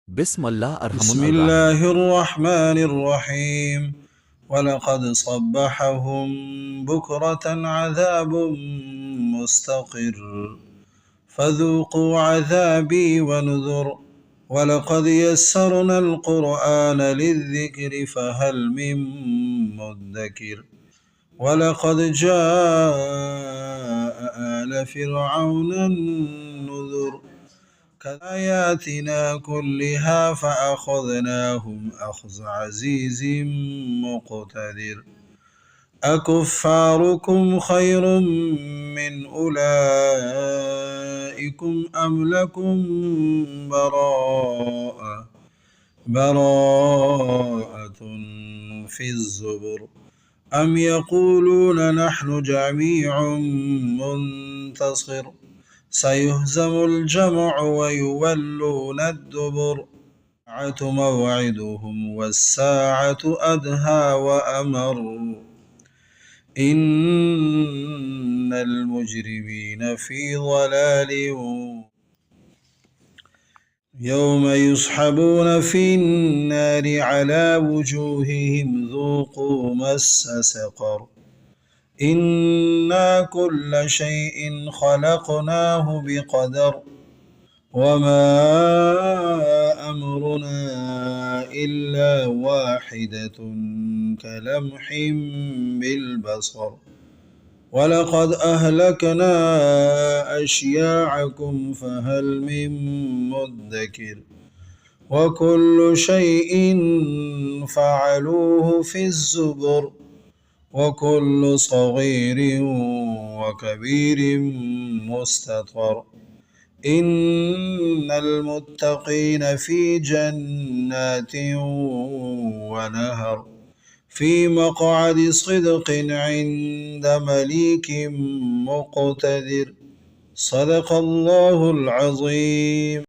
بسم الله بسم أرحم الراحمين. الله الرحمن الرحيم. ولقد صبحهم بكرة عذاب مستقر فذوقوا عذابي ونذر. ولقد يسرنا القرآن للذكر فهل من مدكر. ولقد جاء آل فرعون النذر كآياتنا كلها فأخذناهم أخذ عزيز مقتدر. أكفاركم خير من أولئكم أم لكم براءة في الزبر. أم يقولون نحن جميع منتصر سيهزم الجمع ويولون الدبر. الساعة موعدهم والساعة أدهى وأمر. إن المجرمين في ضلال يوم يسحبون في النار على وجوههم ذوقوا مس سقر. إنا كل شيء خلقناه بقدر وما أمرنا إلا واحدة كلمح بالبصر. ولقد أهلكنا أشياعكم فهل من مدكر. وكل شيء فعلوه في الزبر وكل صغير وكبير مستطر. إن المتقين في جنات ونهر في مقعد صدق عند مليك مقتدر. صدق الله العظيم.